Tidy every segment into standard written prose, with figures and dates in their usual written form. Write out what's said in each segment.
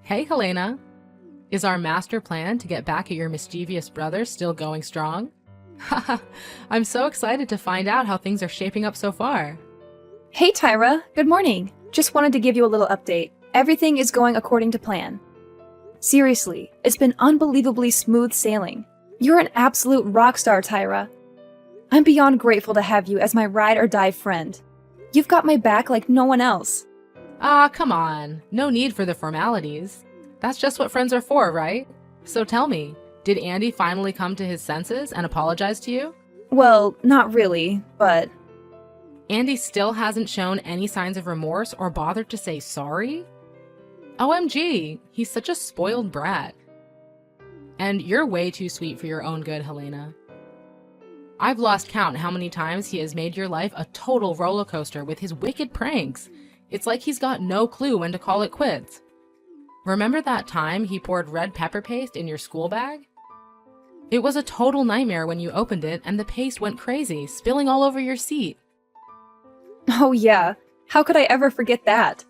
Hey, Helena. Is our master plan to get back at your mischievous brother still going strong? Haha, I'm so excited to find out how things are shaping up so far. Hey Tyra, good morning. Just wanted to give you a little update. Everything is going according to plan. Seriously, it's been unbelievably smooth sailing. You're an absolute rock star, Tyra. I'm beyond grateful to have you as my ride or die friend. You've got my back like no one else. Ah, come on. No need for the formalities. That's just what friends are for, right? So tell me, did Andy finally come to his senses and apologize to you? Well, not really, but... Andy still hasn't shown any signs of remorse or bothered to say sorry? OMG, he's such a spoiled brat. And you're way too sweet for your own good, Helena. I've lost count how many times he has made your life a total roller coaster with his wicked pranks. It's like he's got no clue when to call it quits. Remember that time he poured red pepper paste in your school bag? It was a total nightmare when you opened it and the paste went crazy, spilling all over your seat. Oh yeah, how could I ever forget that?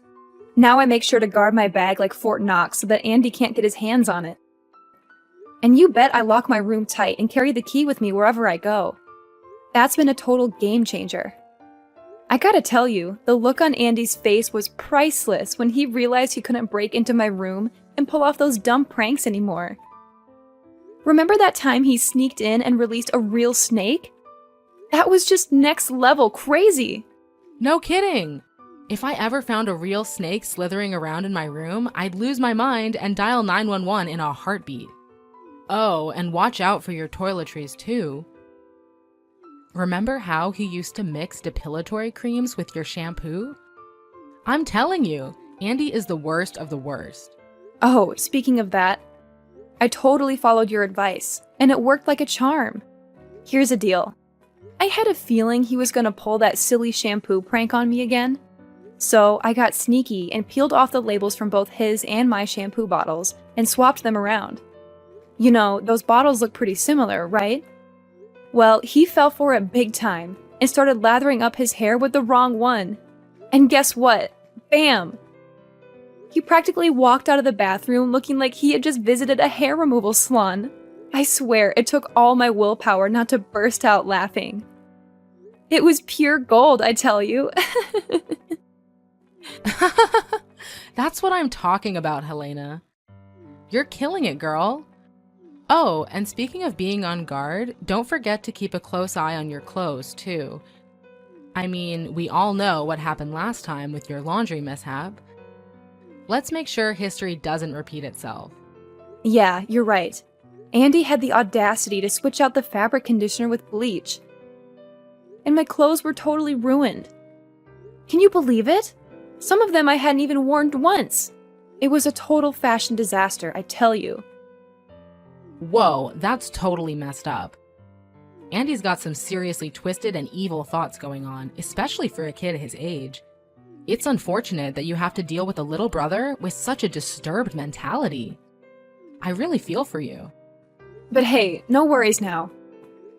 Now I make sure to guard my bag like Fort Knox so that Andy can't get his hands on it. And you bet I lock my room tight and carry the key with me wherever I go. That's been a total game changer. I gotta tell you, the look on Andy's face was priceless when he realized he couldn't break into my room and pull off those dumb pranks anymore. Remember that time he sneaked in and released a real snake? That was just next level crazy! No kidding! If I ever found a real snake slithering around in my room, I'd lose my mind and dial 911 in a heartbeat. Oh, and watch out for your toiletries too. Remember how he used to mix depilatory creams with your shampoo? I'm telling you, Andy is the worst of the worst. Oh, speaking of that, I totally followed your advice, and it worked like a charm. Here's the deal. I had a feeling he was gonna pull that silly shampoo prank on me again. So I got sneaky and peeled off the labels from both his and my shampoo bottles and swapped them around. You know, those bottles look pretty similar, right? Well, he fell for it big time and started lathering up his hair with the wrong one. And guess what? Bam! He practically walked out of the bathroom looking like he had just visited a hair removal salon. I swear, it took all my willpower not to burst out laughing. It was pure gold, I tell you. That's what I'm talking about, Helena. You're killing it, girl. Oh, and speaking of being on guard, don't forget to keep a close eye on your clothes, too. I mean, we all know what happened last time with your laundry mishap. Let's make sure history doesn't repeat itself. Yeah, you're right. Andy had the audacity to switch out the fabric conditioner with bleach. And my clothes were totally ruined. Can you believe it? Some of them I hadn't even worn once. It was a total fashion disaster, I tell you. Whoa, that's totally messed up. Andy's got some seriously twisted and evil thoughts going on, especially for a kid his age. It's unfortunate that you have to deal with a little brother with such a disturbed mentality. I really feel for you. But hey, no worries now.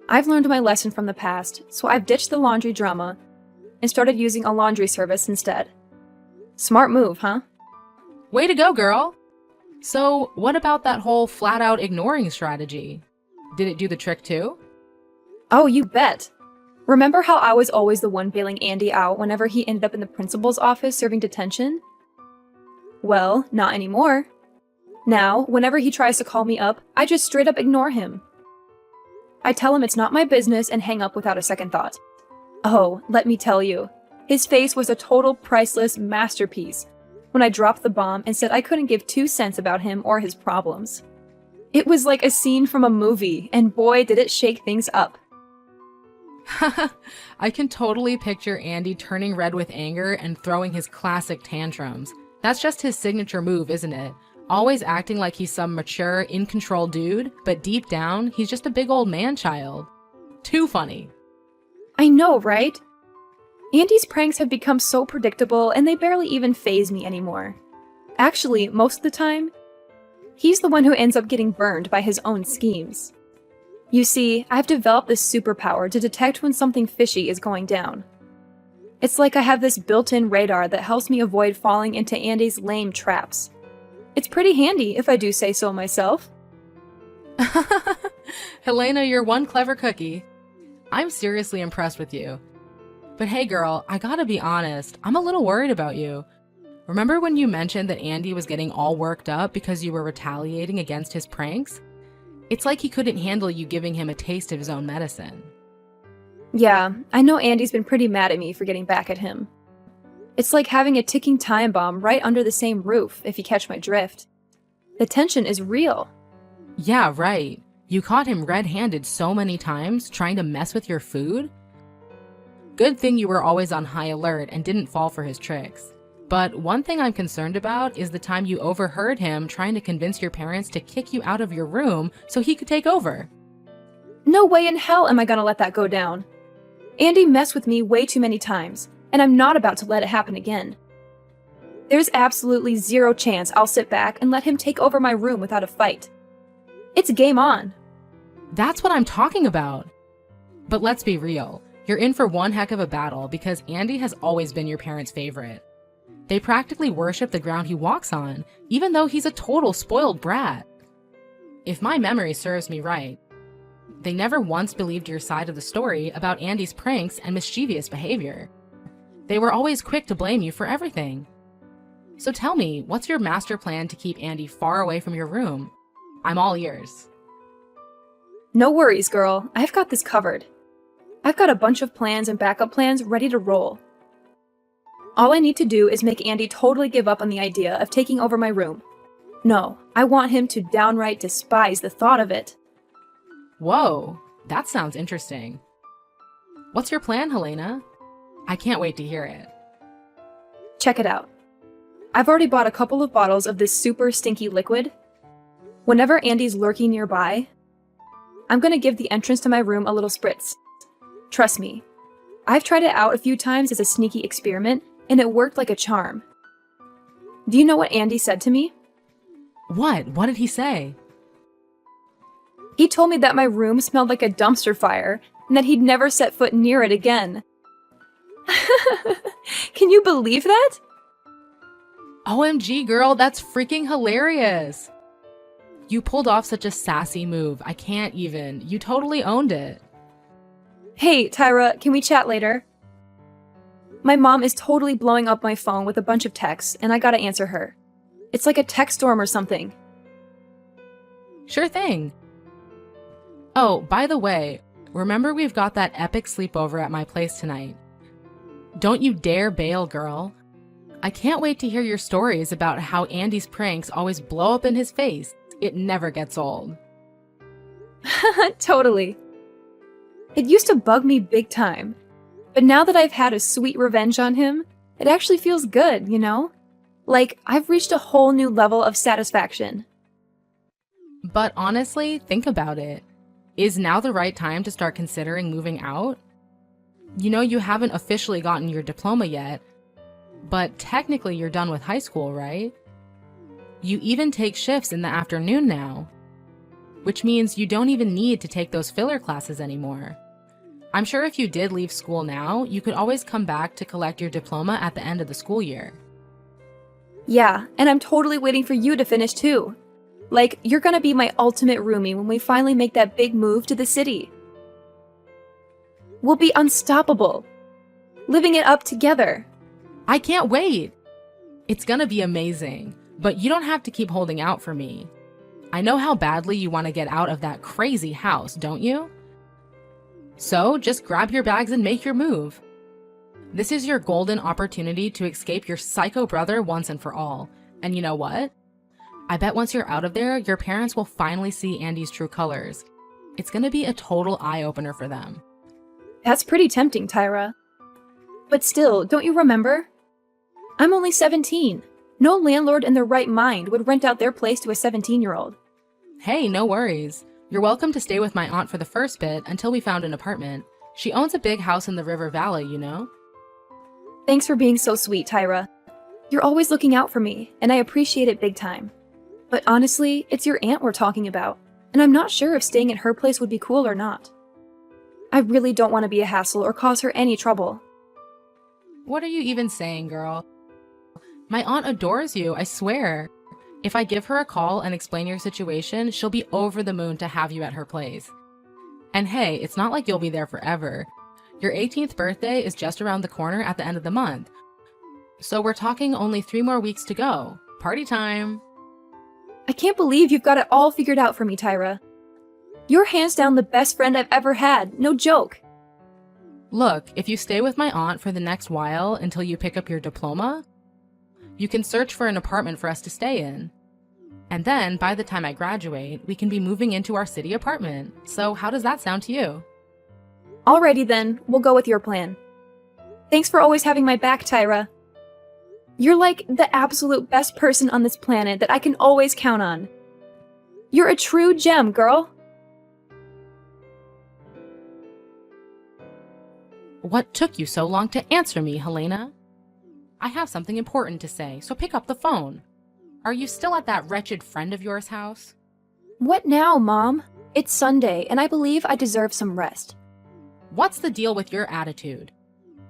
I've learned my lesson from the past, so I've ditched the laundry drama and started using a laundry service instead. Smart move, huh? Way to go, girl! So, what about that whole flat-out ignoring strategy? Did it do the trick too? Oh, you bet. Remember how I was always the one bailing Andy out whenever he ended up in the principal's office serving detention? Well, not anymore. Now, whenever he tries to call me up, I just straight up ignore him. I tell him it's not my business and hang up without a second thought. Oh, let me tell you, his face was a total priceless masterpiece when I dropped the bomb and said I couldn't give 2 cents about him or his problems. It was like a scene from a movie, and boy did it shake things up. I can totally picture Andy turning red with anger and throwing his classic tantrums. That's just his signature move, isn't it? Always acting like he's some mature, in-control dude, but deep down, he's just a big old man-child. Too funny. I know, right? Andy's pranks have become so predictable and they barely even faze me anymore. Actually, most of the time, he's the one who ends up getting burned by his own schemes. You see, I've developed this superpower to detect when something fishy is going down. It's like I have this built-in radar that helps me avoid falling into Andy's lame traps. It's pretty handy, if I do say so myself. Helena, you're one clever cookie. I'm seriously impressed with you. But hey girl, I gotta be honest, I'm a little worried about you. Remember when you mentioned that Andy was getting all worked up because you were retaliating against his pranks? It's like he couldn't handle you giving him a taste of his own medicine. Yeah, I know Andy's been pretty mad at me for getting back at him. It's like having a ticking time bomb right under the same roof, if you catch my drift. The tension is real. Yeah, right. You caught him red-handed so many times trying to mess with your food? Good thing you were always on high alert and didn't fall for his tricks. But one thing I'm concerned about is the time you overheard him trying to convince your parents to kick you out of your room so he could take over. No way in hell am I gonna let that go down. Andy messed with me way too many times, and I'm not about to let it happen again. There's absolutely zero chance I'll sit back and let him take over my room without a fight. It's game on. That's what I'm talking about. But let's be real. You're in for one heck of a battle because Andy has always been your parents' favorite. They practically worship the ground he walks on, even though he's a total spoiled brat. If my memory serves me right, they never once believed your side of the story about Andy's pranks and mischievous behavior. They were always quick to blame you for everything. So tell me, what's your master plan to keep Andy far away from your room? I'm all ears. No worries, girl. I've got this covered. I've got a bunch of plans and backup plans ready to roll. All I need to do is make Andy totally give up on the idea of taking over my room. No, I want him to downright despise the thought of it. Whoa, that sounds interesting. What's your plan, Helena? I can't wait to hear it. Check it out. I've already bought a couple of bottles of this super stinky liquid. Whenever Andy's lurking nearby, I'm gonna give the entrance to my room a little spritz. Trust me, I've tried it out a few times as a sneaky experiment, and it worked like a charm. Do you know what Andy said to me? What? What did he say? He told me that my room smelled like a dumpster fire, and that he'd never set foot near it again. Can you believe that? OMG, girl, that's freaking hilarious. You pulled off such a sassy move. I can't even. You totally owned it. Hey, Tyra, can we chat later? My mom is totally blowing up my phone with a bunch of texts, and I gotta answer her. It's like a text storm or something. Sure thing. Oh, by the way, remember we've got that epic sleepover at my place tonight. Don't you dare bail, girl. I can't wait to hear your stories about how Andy's pranks always blow up in his face. It never gets old. Totally. It used to bug me big time, but now that I've had a sweet revenge on him, it actually feels good, you know? Like, I've reached a whole new level of satisfaction. But honestly, think about it. Is now the right time to start considering moving out? You know, you haven't officially gotten your diploma yet, but technically you're done with high school, right? You even take shifts in the afternoon now, which means you don't even need to take those filler classes anymore. I'm sure if you did leave school now, you could always come back to collect your diploma at the end of the school year. Yeah, and I'm totally waiting for you to finish too. Like, you're gonna be my ultimate roomie when we finally make that big move to the city. We'll be unstoppable, living it up together. I can't wait! It's gonna be amazing, but you don't have to keep holding out for me. I know how badly you want to get out of that crazy house, don't you? So just grab your bags and make your move. This is your golden opportunity to escape your psycho brother once and for all. And you know what? I bet once you're out of there, your parents will finally see Andy's true colors. It's gonna be a total eye-opener for them. That's pretty tempting, Tyra. But still, don't you remember? I'm only 17. No landlord in their right mind would rent out their place to a 17-year-old. Hey, no worries. You're welcome to stay with my aunt for the first bit until we found an apartment. She owns a big house in the River Valley, you know? Thanks for being so sweet, Tyra. You're always looking out for me, and I appreciate it big time. But honestly, it's your aunt we're talking about, and I'm not sure if staying at her place would be cool or not. I really don't want to be a hassle or cause her any trouble. What are you even saying, girl? My aunt adores you, I swear. If I give her a call and explain your situation, she'll be over the moon to have you at her place. And hey, it's not like you'll be there forever. Your 18th birthday is just around the corner at the end of the month. So we're talking only 3 more weeks to go. Party time! I can't believe you've got it all figured out for me, Tyra. You're hands down the best friend I've ever had, no joke. Look, if you stay with my aunt for the next while until you pick up your diploma, you can search for an apartment for us to stay in. And then, by the time I graduate, we can be moving into our city apartment. So how does that sound to you? Alrighty then, we'll go with your plan. Thanks for always having my back, Tyra. You're like the absolute best person on this planet that I can always count on. You're a true gem, girl. What took you so long to answer me, Helena? I have something important to say, so pick up the phone. Are you still at that wretched friend of yours' house? What now, Mom? It's Sunday, and I believe I deserve some rest. What's the deal with your attitude?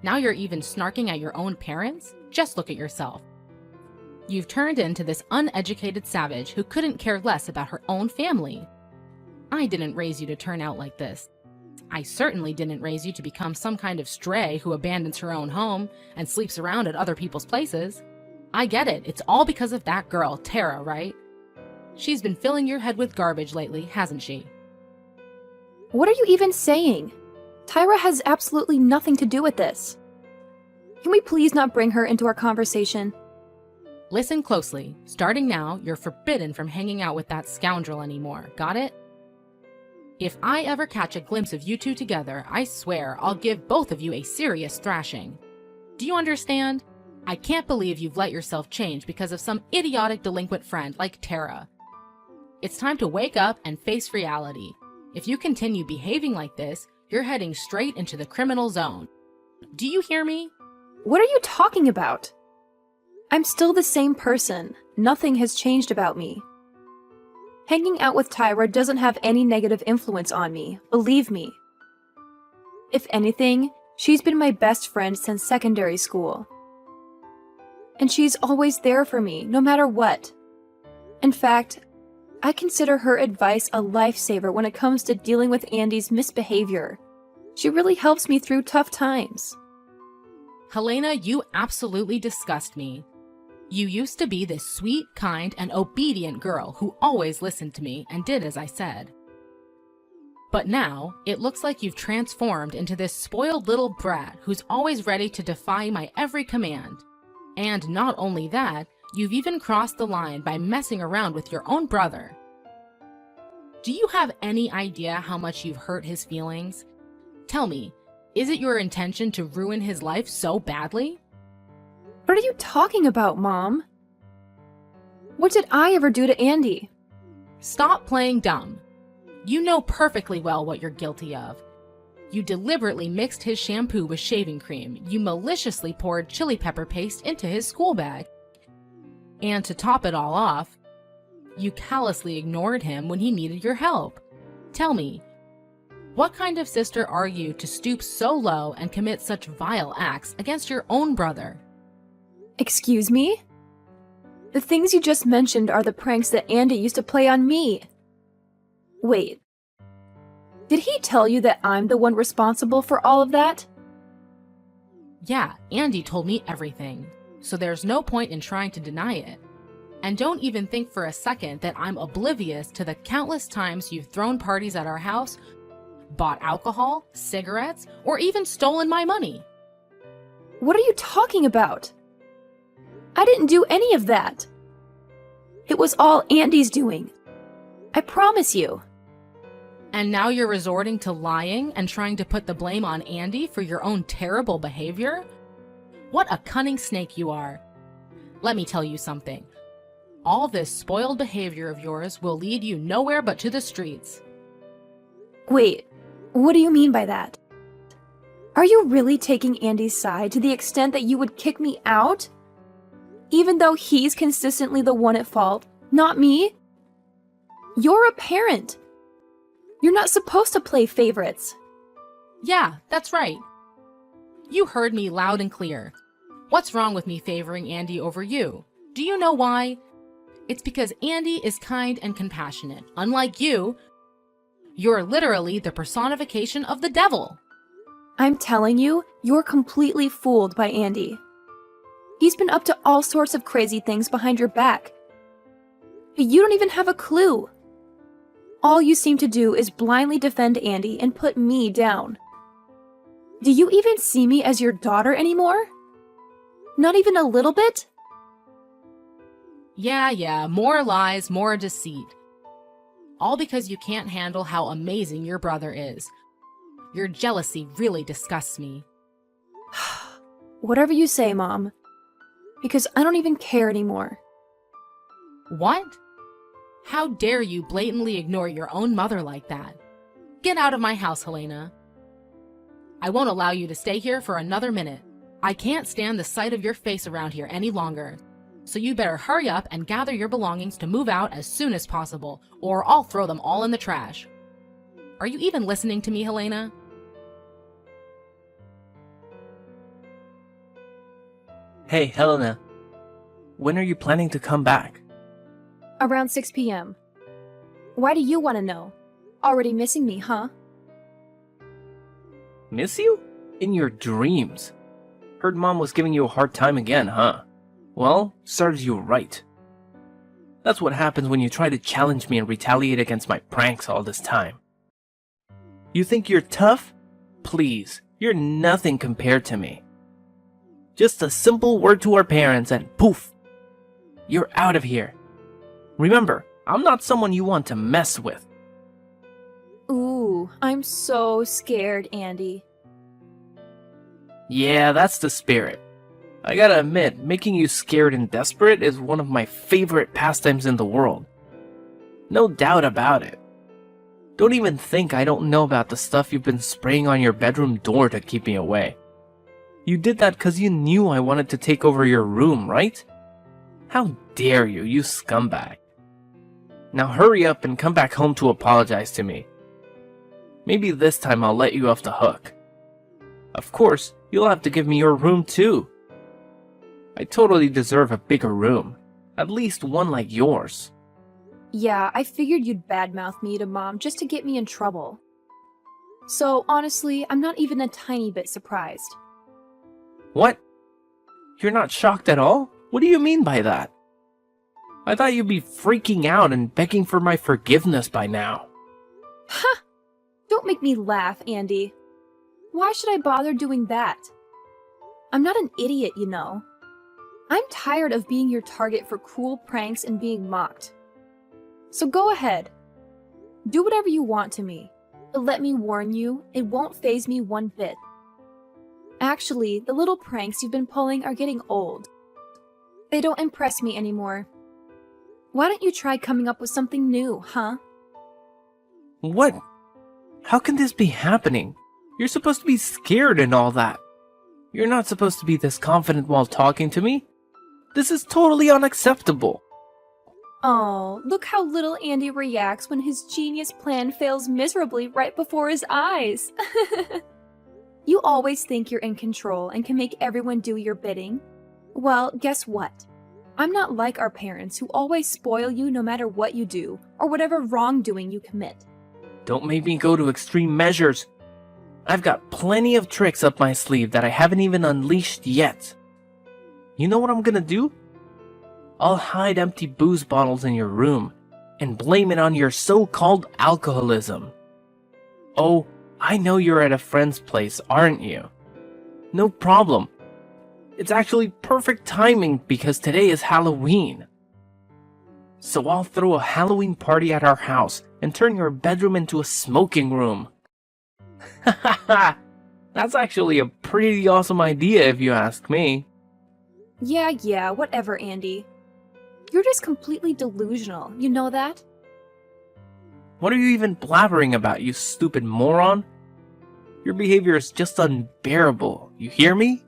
Now you're even snarking at your own parents? Just look at yourself. You've turned into this uneducated savage who couldn't care less about her own family. I didn't raise you to turn out like this. I certainly didn't raise you to become some kind of stray who abandons her own home and sleeps around at other people's places. I get it, it's all because of that girl, Tara, right? She's been filling your head with garbage lately, hasn't she? What are you even saying? Tyra has absolutely nothing to do with this. Can we please not bring her into our conversation? Listen closely. Starting now, you're forbidden from hanging out with that scoundrel anymore. Got it? If I ever catch a glimpse of you two together, I swear I'll give both of you a serious thrashing. Do you understand? I can't believe you've let yourself change because of some idiotic delinquent friend like Tara. It's time to wake up and face reality. If you continue behaving like this, you're heading straight into the criminal zone. Do you hear me? What are you talking about? I'm still the same person. Nothing has changed about me. Hanging out with Tyra doesn't have any negative influence on me, believe me. If anything, she's been my best friend since secondary school. And she's always there for me, no matter what. In fact, I consider her advice a lifesaver when it comes to dealing with Andy's misbehavior. She really helps me through tough times. Helena, you absolutely disgust me. You used to be this sweet, kind, and obedient girl who always listened to me and did as I said. But now, it looks like you've transformed into this spoiled little brat who's always ready to defy my every command. And not only that, you've even crossed the line by messing around with your own brother. Do you have any idea how much you've hurt his feelings? Tell me, is it your intention to ruin his life so badly? What are you talking about, Mom? What did I ever do to Andy? Stop playing dumb. You know perfectly well what you're guilty of. You deliberately mixed his shampoo with shaving cream. You maliciously poured chili pepper paste into his school bag. And to top it all off, you callously ignored him when he needed your help. Tell me, what kind of sister are you to stoop so low and commit such vile acts against your own brother? Excuse me? The things you just mentioned are the pranks that Andy used to play on me. Wait. Did he tell you that I'm the one responsible for all of that? Yeah, Andy told me everything, so there's no point in trying to deny it. And don't even think for a second that I'm oblivious to the countless times you've thrown parties at our house, bought alcohol, cigarettes, or even stolen my money. What are you talking about? I didn't do any of that. It was all Andy's doing. I promise you. And now you're resorting to lying and trying to put the blame on Andy for your own terrible behavior? What a cunning snake you are. Let me tell you something. All this spoiled behavior of yours will lead you nowhere but to the streets. Wait, what do you mean by that? Are you really taking Andy's side to the extent that you would kick me out? Even though he's consistently the one at fault, not me? You're a parent. You're not supposed to play favorites. Yeah, that's right. You heard me loud and clear. What's wrong with me favoring Andy over you? Do you know why? It's because Andy is kind and compassionate. Unlike you, you're literally the personification of the devil. I'm telling you, you're completely fooled by Andy. He's been up to all sorts of crazy things behind your back. But you don't even have a clue. All you seem to do is blindly defend Andy and put me down. Do you even see me as your daughter anymore? Not even a little bit? Yeah, more lies, more deceit. All because you can't handle how amazing your brother is. Your jealousy really disgusts me. Whatever you say, Mom. Because I don't even care anymore. What? How dare you blatantly ignore your own mother like that? Get out of my house, Helena. I won't allow you to stay here for another minute. I can't stand the sight of your face around here any longer. So you better hurry up and gather your belongings to move out as soon as possible, or I'll throw them all in the trash. Are you even listening to me, Helena? Hey, Helena. When are you planning to come back? Around 6 p.m. Why do you want to know? Already missing me, huh? Miss you? In your dreams. Heard Mom was giving you a hard time again, huh? Well, serves you right. That's what happens when you try to challenge me and retaliate against my pranks all this time. You think you're tough? Please, you're nothing compared to me. Just a simple word to our parents and poof! You're out of here. Remember, I'm not someone you want to mess with. Ooh, I'm so scared, Andy. Yeah, that's the spirit. I gotta admit, making you scared and desperate is one of my favorite pastimes in the world. No doubt about it. Don't even think I don't know about the stuff you've been spraying on your bedroom door to keep me away. You did that because you knew I wanted to take over your room, right? How dare you, you scumbag. Now hurry up and come back home to apologize to me. Maybe this time I'll let you off the hook. Of course, you'll have to give me your room too. I totally deserve a bigger room. At least one like yours. Yeah, I figured you'd badmouth me to Mom just to get me in trouble. So, honestly, I'm not even a tiny bit surprised. What? You're not shocked at all? What do you mean by that? I thought you'd be freaking out and begging for my forgiveness by now. Ha! Don't make me laugh, Andy. Why should I bother doing that? I'm not an idiot, you know. I'm tired of being your target for cruel pranks and being mocked. So go ahead. Do whatever you want to me. But let me warn you, it won't faze me one bit. Actually, the little pranks you've been pulling are getting old. They don't impress me anymore. Why don't you try coming up with something new, huh? What? How can this be happening? You're supposed to be scared and all that. You're not supposed to be this confident while talking to me. This is totally unacceptable. Oh, look how little Andy reacts when his genius plan fails miserably right before his eyes. You always think you're in control and can make everyone do your bidding. Well, guess what? I'm not like our parents who always spoil you no matter what you do or whatever wrongdoing you commit. Don't make me go to extreme measures. I've got plenty of tricks up my sleeve that I haven't even unleashed yet. You know what I'm gonna do? I'll hide empty booze bottles in your room and blame it on your so-called alcoholism. Oh, I know you're at a friend's place, aren't you? No problem. It's actually perfect timing because today is Halloween. So I'll throw a Halloween party at our house and turn your bedroom into a smoking room. That's actually a pretty awesome idea if you ask me. Yeah, whatever, Andy. You're just completely delusional, you know that? What are you even blabbering about, you stupid moron? Your behavior is just unbearable, you hear me?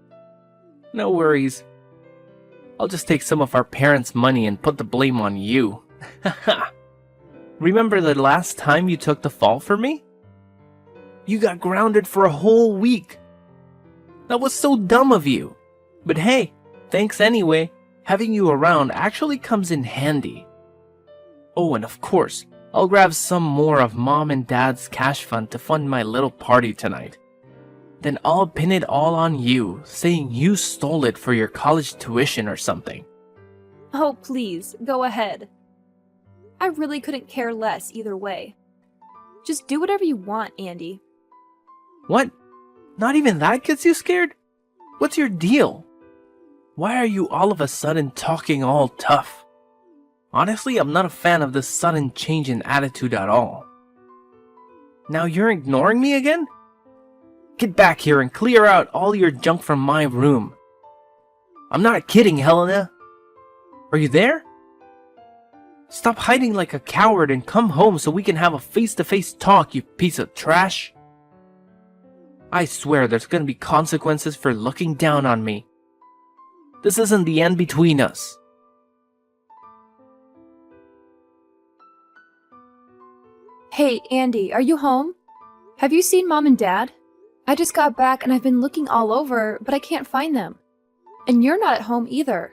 No worries. I'll just take some of our parents' money and put the blame on you. Remember the last time you took the fall for me? You got grounded for a whole week. That was so dumb of you. But hey, thanks anyway. Having you around actually comes in handy. Oh, and of course, I'll grab some more of Mom and Dad's cash fund to fund my little party tonight. Then I'll pin it all on you, saying you stole it for your college tuition or something. Oh, please, go ahead. I really couldn't care less either way. Just do whatever you want, Andy. What? Not even that gets you scared? What's your deal? Why are you all of a sudden talking all tough? Honestly, I'm not a fan of this sudden change in attitude at all. Now you're ignoring me again? Get back here and clear out all your junk from my room. I'm not kidding, Helena. Are you there? Stop hiding like a coward and come home so we can have a face-to-face talk, you piece of trash. I swear there's gonna be consequences for looking down on me. This isn't the end between us. Hey, Andy, are you home? Have you seen Mom and Dad? I just got back and I've been looking all over, but I can't find them. And you're not at home either.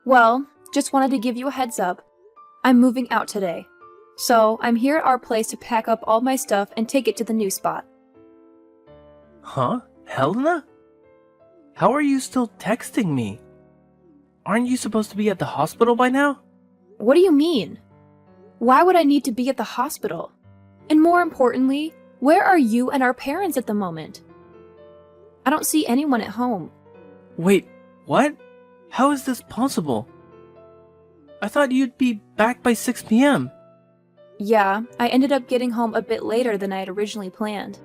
Well, just wanted to give you a heads up. I'm moving out today. So I'm here at our place to pack up all my stuff and take it to the new spot. Huh? Helena? How are you still texting me? Aren't you supposed to be at the hospital by now? What do you mean? Why would I need to be at the hospital? And more importantly, where are you and our parents at the moment? I don't see anyone at home. Wait, what? How is this possible? I thought you'd be back by 6 p.m. Yeah, I ended up getting home a bit later than I had originally planned.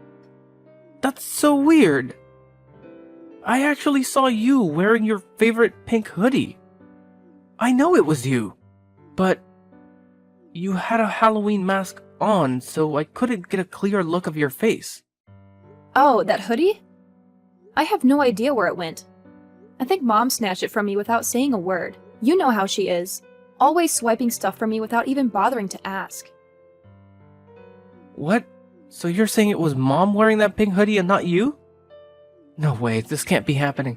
That's so weird. I actually saw you wearing your favorite pink hoodie. I know it was you, but you had a Halloween mask on, so I couldn't get a clear look of your face. Oh, that hoodie? I have no idea where it went. I think Mom snatched it from me without saying a word. You know how she is. Always swiping stuff from me without even bothering to ask. What? So you're saying it was Mom wearing that pink hoodie and not you? No way, this can't be happening.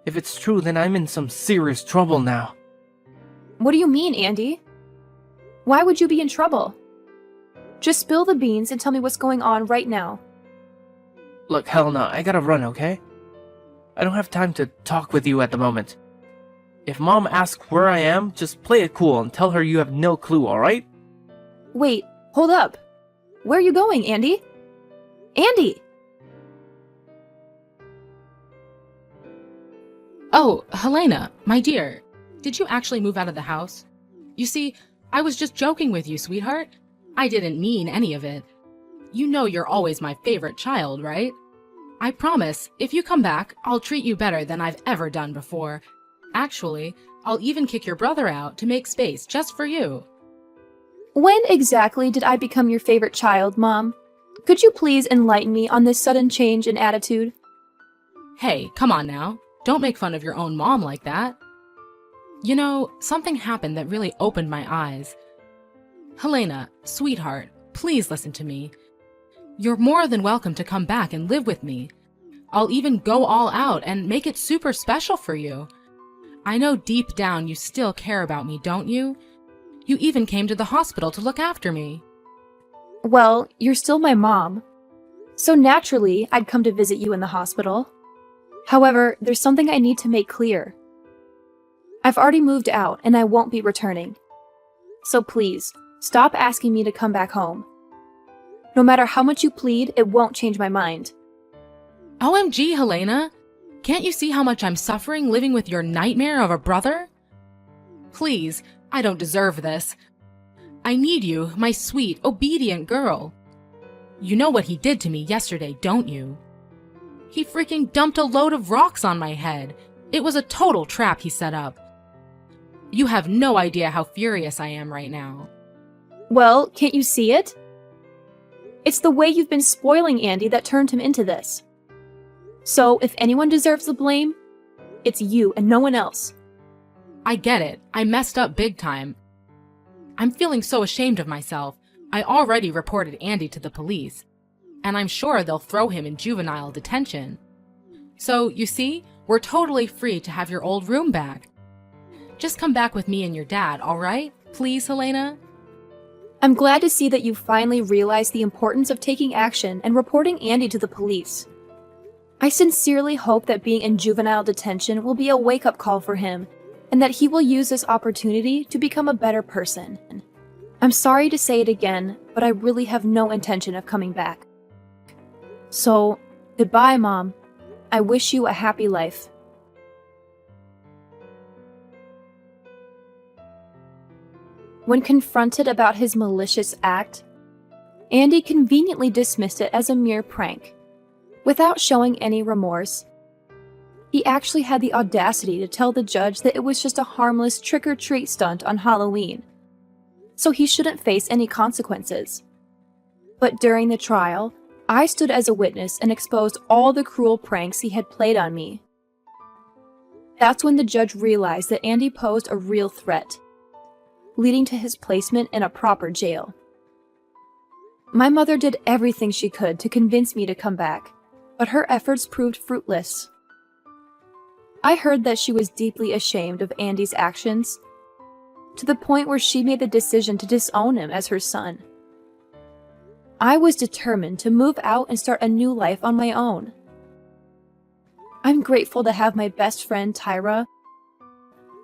If it's true, then I'm in some serious trouble now. What do you mean, Andy? Why would you be in trouble? Just spill the beans and tell me what's going on right now. Look, Helena, I gotta run, okay? I don't have time to talk with you at the moment. If Mom asks where I am, just play it cool and tell her you have no clue, alright? Wait, hold up. Where are you going, Andy? Andy! Oh, Helena, my dear, did you actually move out of the house? You see, I was just joking with you, sweetheart. I didn't mean any of it. You know you're always my favorite child, right? I promise, if you come back, I'll treat you better than I've ever done before. Actually, I'll even kick your brother out to make space just for you. When exactly did I become your favorite child, Mom? Could you please enlighten me on this sudden change in attitude? Hey, come on now. Don't make fun of your own mom like that. You know, something happened that really opened my eyes. Helena, sweetheart, please listen to me. You're more than welcome to come back and live with me. I'll even go all out and make it super special for you. I know deep down you still care about me, don't you? You even came to the hospital to look after me. Well, you're still my mom. So naturally, I'd come to visit you in the hospital. However, there's something I need to make clear. I've already moved out and I won't be returning. So please, stop asking me to come back home. No matter how much you plead, it won't change my mind. OMG, Helena! Can't you see how much I'm suffering living with your nightmare of a brother? Please, I don't deserve this. I need you, my sweet, obedient girl. You know what he did to me yesterday, don't you? He freaking dumped a load of rocks on my head. It was a total trap he set up. You have no idea how furious I am right now. Well, can't you see it? It's the way you've been spoiling Andy that turned him into this. So, if anyone deserves the blame, it's you and no one else. I get it. I messed up big time. I'm feeling so ashamed of myself. I already reported Andy to the police, and I'm sure they'll throw him in juvenile detention. So, you see, we're totally free to have your old room back. Just come back with me and your dad, all right? Please, Helena? I'm glad to see that you finally realized the importance of taking action and reporting Andy to the police. I sincerely hope that being in juvenile detention will be a wake-up call for him, and that he will use this opportunity to become a better person. I'm sorry to say it again, but I really have no intention of coming back. So, goodbye, Mom. I wish you a happy life. When confronted about his malicious act, Andy conveniently dismissed it as a mere prank, without showing any remorse. He actually had the audacity to tell the judge that it was just a harmless trick-or-treat stunt on Halloween, so he shouldn't face any consequences. But during the trial, I stood as a witness and exposed all the cruel pranks he had played on me. That's when the judge realized that Andy posed a real threat, leading to his placement in a proper jail. My mother did everything she could to convince me to come back, but her efforts proved fruitless. I heard that she was deeply ashamed of Andy's actions, to the point where she made the decision to disown him as her son. I was determined to move out and start a new life on my own. I'm grateful to have my best friend Tyra,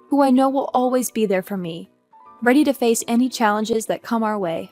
who I know will always be there for me, ready to face any challenges that come our way.